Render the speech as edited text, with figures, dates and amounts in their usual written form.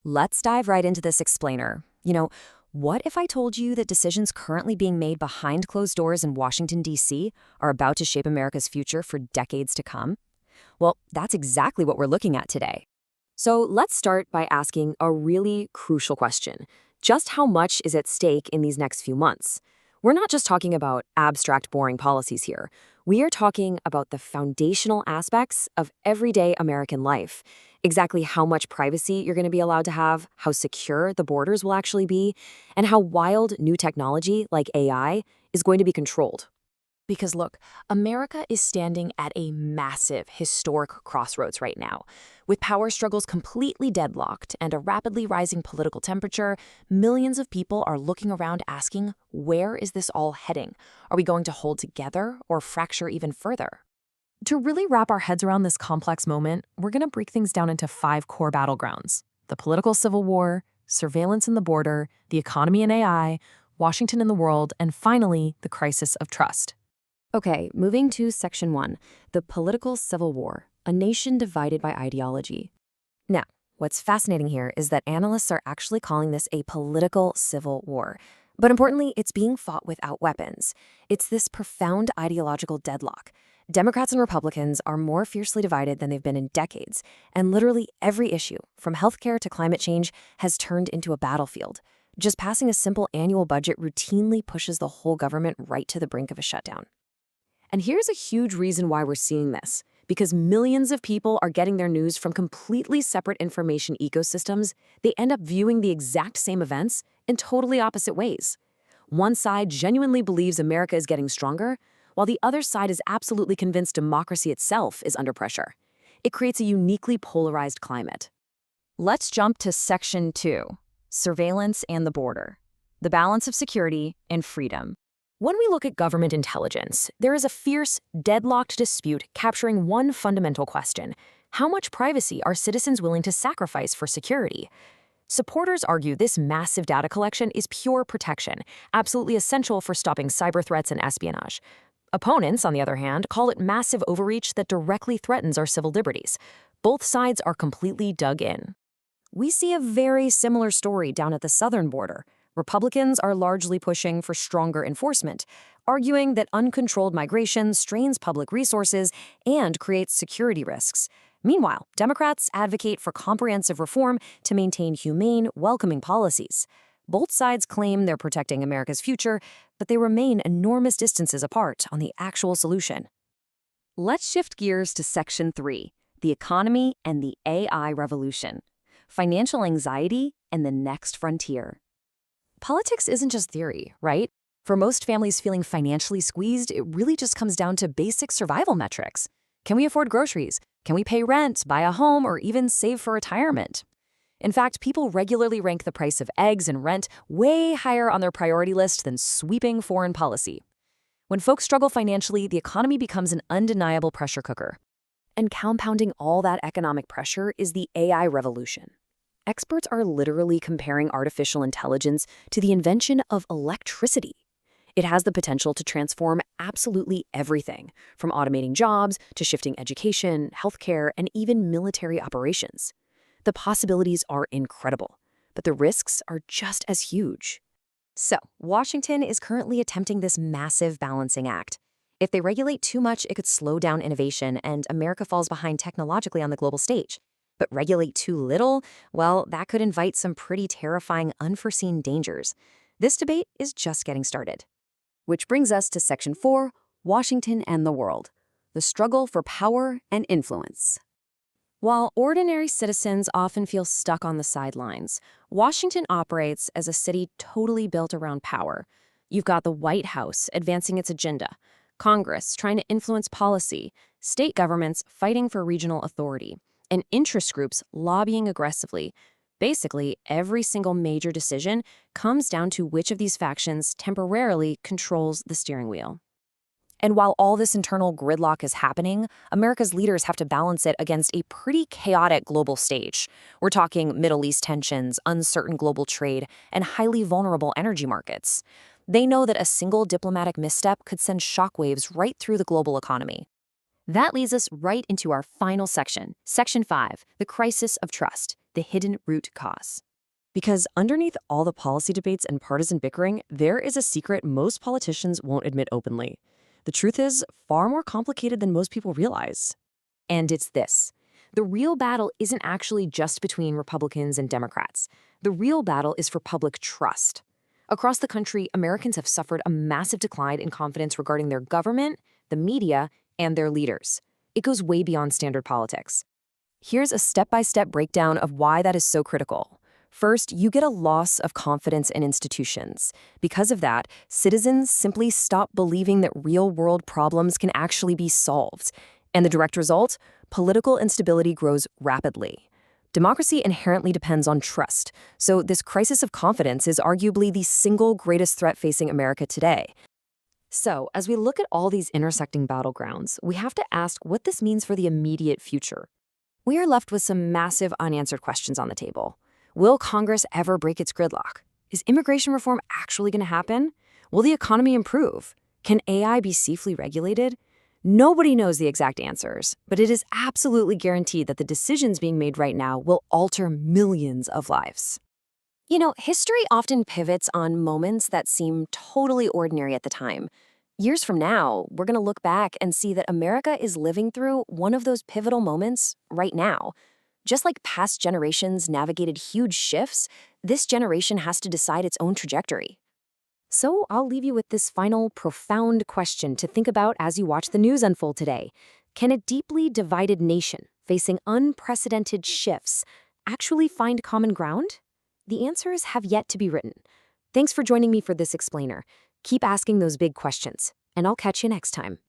Let's dive right into this explainer. What if I told you that decisions currently being made behind closed doors in Washington, D.C. are about to shape America's future for decades to come? Well, that's exactly what we're looking at today. So let's start by asking a really crucial question. Just how much is at stake in these next few months? We're not just talking about abstract, boring policies here. We are talking about the foundational aspects of everyday American life. Exactly how much privacy you're going to be allowed to have, how secure the borders will actually be, and how wild new technology like AI is going to be controlled. Because look, America is standing at a massive historic crossroads right now. With power struggles completely deadlocked and a rapidly rising political temperature, millions of people are looking around asking, where is this all heading? Are we going to hold together or fracture even further? To really wrap our heads around this complex moment, we're going to break things down into 5 core battlegrounds: the political civil war, surveillance in the border, the economy and AI, Washington and the world, and finally, the crisis of trust. Okay, moving to Section 1, the political civil war, a nation divided by ideology. Now, what's fascinating here is that analysts are actually calling this a political civil war. But importantly, it's being fought without weapons. It's this profound ideological deadlock. Democrats and Republicans are more fiercely divided than they've been in decades, and literally every issue, from healthcare to climate change, has turned into a battlefield. Just passing a simple annual budget routinely pushes the whole government right to the brink of a shutdown. And here's a huge reason why we're seeing this. Because millions of people are getting their news from completely separate information ecosystems, they end up viewing the exact same events in totally opposite ways. One side genuinely believes America is getting stronger, while the other side is absolutely convinced democracy itself is under pressure. It creates a uniquely polarized climate. Let's jump to Section 2, surveillance and the border, the balance of security and freedom. When we look at government intelligence, there is a fierce, deadlocked dispute capturing one fundamental question: how much privacy are citizens willing to sacrifice for security? Supporters argue this massive data collection is pure protection, absolutely essential for stopping cyber threats and espionage. Opponents, on the other hand, call it massive overreach that directly threatens our civil liberties. Both sides are completely dug in. We see a very similar story down at the southern border. Republicans are largely pushing for stronger enforcement, arguing that uncontrolled migration strains public resources and creates security risks. Meanwhile, Democrats advocate for comprehensive reform to maintain humane, welcoming policies. Both sides claim they're protecting America's future, but they remain enormous distances apart on the actual solution. Let's shift gears to Section 3, the economy and the AI revolution, financial anxiety and the next frontier. Politics isn't just theory, right? For most families feeling financially squeezed, it really just comes down to basic survival metrics. Can we afford groceries? Can we pay rent, buy a home, or even save for retirement? In fact, people regularly rank the price of eggs and rent way higher on their priority list than sweeping foreign policy. When folks struggle financially, the economy becomes an undeniable pressure cooker. And compounding all that economic pressure is the AI revolution. Experts are literally comparing artificial intelligence to the invention of electricity. It has the potential to transform absolutely everything, from automating jobs to shifting education, healthcare, and even military operations. The possibilities are incredible, but the risks are just as huge. So, Washington is currently attempting this massive balancing act. If they regulate too much, it could slow down innovation, and America falls behind technologically on the global stage. But regulate too little, well, that could invite some pretty terrifying unforeseen dangers. This debate is just getting started. Which brings us to Section 4, Washington and the world, the struggle for power and influence. While ordinary citizens often feel stuck on the sidelines, Washington operates as a city totally built around power. You've got the White House advancing its agenda, Congress trying to influence policy, state governments fighting for regional authority, and interest groups lobbying aggressively. Basically, every single major decision comes down to which of these factions temporarily controls the steering wheel. And while all this internal gridlock is happening, America's leaders have to balance it against a pretty chaotic global stage. We're talking Middle East tensions, uncertain global trade, and highly vulnerable energy markets. They know that a single diplomatic misstep could send shockwaves right through the global economy. That leads us right into our final section, Section 5, the crisis of trust, the hidden root cause. Because underneath all the policy debates and partisan bickering, there is a secret most politicians won't admit openly. The truth is far more complicated than most people realize. And it's this. The real battle isn't actually just between Republicans and Democrats. The real battle is for public trust. Across the country, Americans have suffered a massive decline in confidence regarding their government, the media, and their leaders. It goes way beyond standard politics. Here's a step-by-step breakdown of why that is so critical. First, you get a loss of confidence in institutions. Because of that, citizens simply stop believing that real-world problems can actually be solved. And the direct result? Political instability grows rapidly. Democracy inherently depends on trust, so this crisis of confidence is arguably the single greatest threat facing America today. So, as we look at all these intersecting battlegrounds, we have to ask what this means for the immediate future. We are left with some massive unanswered questions on the table. Will Congress ever break its gridlock? Is immigration reform actually going to happen? Will the economy improve? Can AI be safely regulated? Nobody knows the exact answers, but it is absolutely guaranteed that the decisions being made right now will alter millions of lives. You know, history often pivots on moments that seem totally ordinary at the time. Years from now, we're going to look back and see that America is living through one of those pivotal moments right now. Just like past generations navigated huge shifts, this generation has to decide its own trajectory. So I'll leave you with this final, profound question to think about as you watch the news unfold today. Can a deeply divided nation facing unprecedented shifts actually find common ground? The answers have yet to be written. Thanks for joining me for this explainer. Keep asking those big questions, and I'll catch you next time.